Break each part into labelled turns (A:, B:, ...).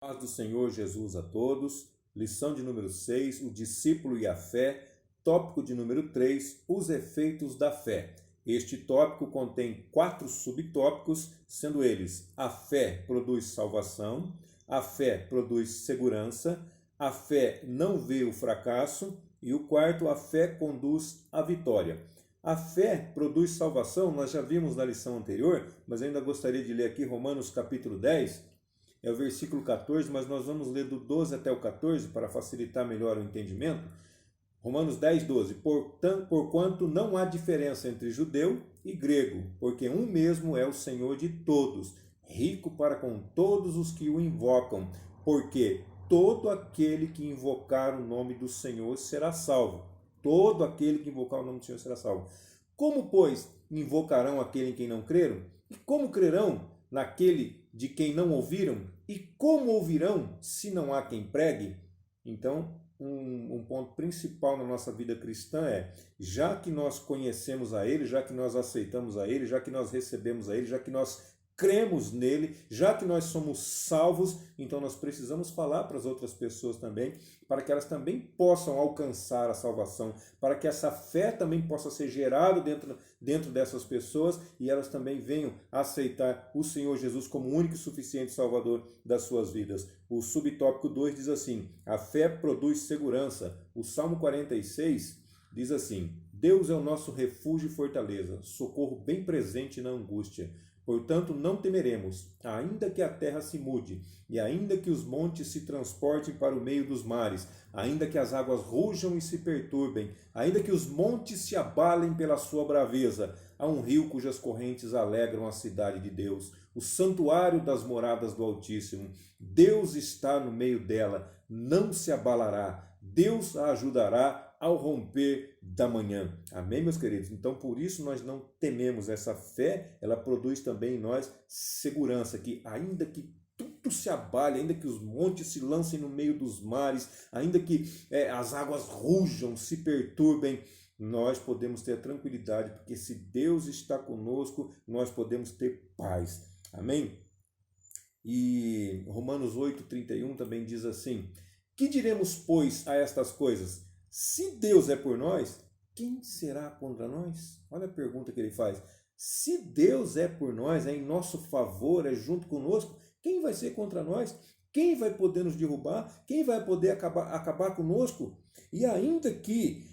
A: Paz do Senhor Jesus a todos. Lição de número 6, o discípulo e a fé. Tópico de número 3, os efeitos da fé. Este tópico contém 4 subtópicos, sendo eles: a fé produz salvação, a fé produz segurança, a fé não vê o fracasso e o quarto, a fé conduz à vitória. A fé produz salvação, nós já vimos na lição anterior, mas ainda gostaria de ler aqui Romanos capítulo 10, é o versículo 14, mas nós vamos ler do 12 até o 14 para facilitar melhor o entendimento. Romanos 10, 12. Porquanto não há diferença entre judeu e grego, porque um mesmo é o Senhor de todos, rico para com todos os que o invocam, porque todo aquele que invocar o nome do Senhor será salvo. Todo aquele que invocar o nome do Senhor será salvo. Como, pois, invocarão aquele em quem não creram? E como crerão naquele de quem não ouviram? E como ouvirão se não há quem pregue? Então, um ponto principal na nossa vida cristã é, já que nós conhecemos a Ele, já que nós aceitamos a Ele, já que nós recebemos a Ele, já que nós cremos nele, já que nós somos salvos, então nós precisamos falar para as outras pessoas também, para que elas também possam alcançar a salvação, para que essa fé também possa ser gerada dentro dessas pessoas e elas também venham a aceitar o Senhor Jesus como único e suficiente Salvador das suas vidas. O subtópico 2 diz assim: a fé produz segurança. O Salmo 46 diz assim: Deus é o nosso refúgio e fortaleza, socorro bem presente na angústia. Portanto, não temeremos, ainda que a terra se mude, e ainda que os montes se transportem para o meio dos mares, ainda que as águas rujam e se perturbem, ainda que os montes se abalem pela sua braveza. Há um rio cujas correntes alegram a cidade de Deus, o santuário das moradas do Altíssimo. Deus está no meio dela, não se abalará. Deus a ajudará ao romper da manhã. Amém, meus queridos? Então, por isso nós não tememos. Essa fé, ela produz também em nós segurança, que ainda que tudo se abale, ainda que os montes se lancem no meio dos mares, ainda que as águas rujam, se perturbem, nós podemos ter a tranquilidade, porque se Deus está conosco, nós podemos ter paz. Amém? E Romanos 8:31 também diz assim: que diremos, pois, a estas coisas? Se Deus é por nós, quem será contra nós? Olha a pergunta que ele faz. Se Deus é por nós, é em nosso favor, é junto conosco, quem vai ser contra nós? Quem vai poder nos derrubar? Quem vai poder acabar conosco? E ainda que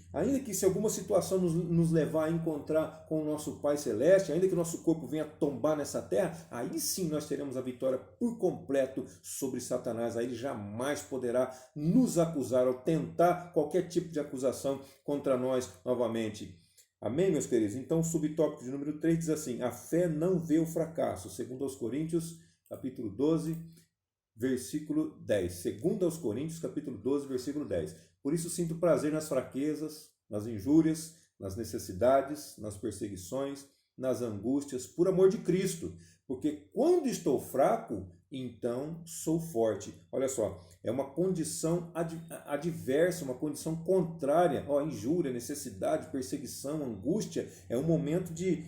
A: se alguma situação nos levar a encontrar com o nosso Pai Celeste, ainda que o nosso corpo venha tombar nessa terra, aí sim nós teremos a vitória por completo sobre Satanás. Aí ele jamais poderá nos acusar ou tentar qualquer tipo de acusação contra nós novamente. Amém, meus queridos? Então o subtópico de número 3 diz assim: a fé não vê o fracasso, segundo aos Coríntios, capítulo 12, versículo 10. Segundo aos Coríntios, capítulo 12, versículo 10. Por isso sinto prazer nas fraquezas, nas injúrias, nas necessidades, nas perseguições, nas angústias, por amor de Cristo. Porque quando estou fraco, então sou forte. Olha só, é uma condição adversa, uma condição contrária. Injúria, necessidade, perseguição, angústia, é um momento de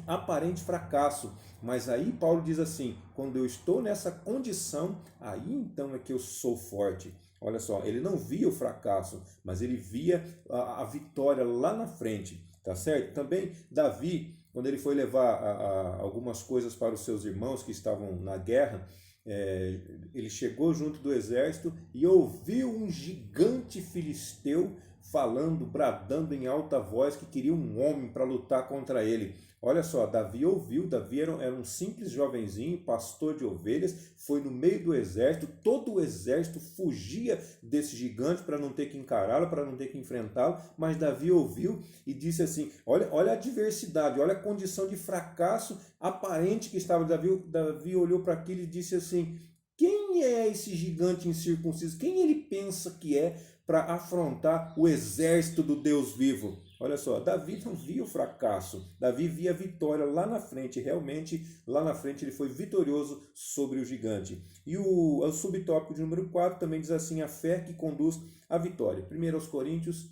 A: aparente fracasso. Mas aí Paulo diz assim: quando eu estou nessa condição, aí então é que eu sou forte. Olha só, ele não via o fracasso, mas ele via a vitória lá na frente, tá certo? Também Davi, quando ele foi levar algumas coisas para os seus irmãos que estavam na guerra, ele chegou junto do exército e ouviu um gigante filisteu falando, bradando em alta voz que queria um homem para lutar contra ele. Olha só, Davi ouviu, Davi era um simples jovenzinho, pastor de ovelhas, foi no meio do exército, todo o exército fugia desse gigante para não ter que encará-lo, para não ter que enfrentá-lo, mas Davi ouviu e disse assim: olha a adversidade, olha a condição de fracasso aparente que estava. Davi olhou para aquilo e disse assim: quem é esse gigante incircunciso? Quem ele pensa que é para afrontar o exército do Deus vivo? Olha só, Davi não via o fracasso, Davi via a vitória lá na frente, realmente lá na frente ele foi vitorioso sobre o gigante. E o subtópico de número 4 também diz assim: a fé que conduz à vitória. 1 aos Coríntios,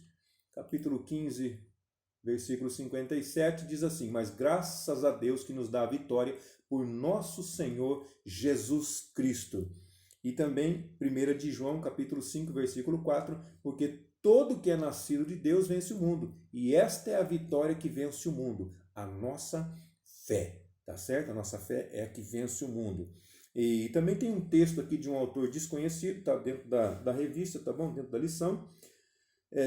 A: capítulo 15, versículo 57, diz assim: mas graças a Deus que nos dá a vitória por nosso Senhor Jesus Cristo. e também 1 de João, capítulo 5, versículo 4, porque todo que é nascido de Deus vence o mundo, e esta é a vitória que vence o mundo, a nossa fé, tá certo? A nossa fé é a que vence o mundo. E também tem um texto aqui de um autor desconhecido, tá dentro da revista, tá bom? Dentro da lição.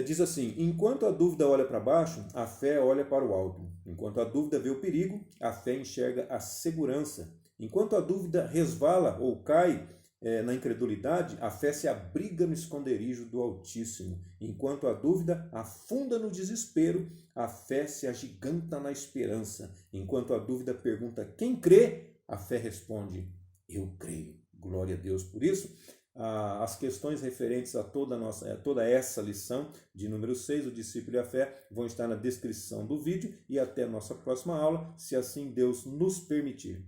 A: Diz assim: enquanto a dúvida olha para baixo, a fé olha para o alto. Enquanto a dúvida vê o perigo, a fé enxerga a segurança. Enquanto a dúvida resvala ou cai na incredulidade, a fé se abriga no esconderijo do Altíssimo. Enquanto a dúvida afunda no desespero, a fé se agiganta na esperança. Enquanto a dúvida pergunta quem crê, a fé responde eu creio. Glória a Deus por isso. As questões referentes a toda essa lição de número 6, o discípulo e a fé, vão estar na descrição do vídeo e até a nossa próxima aula, se assim Deus nos permitir.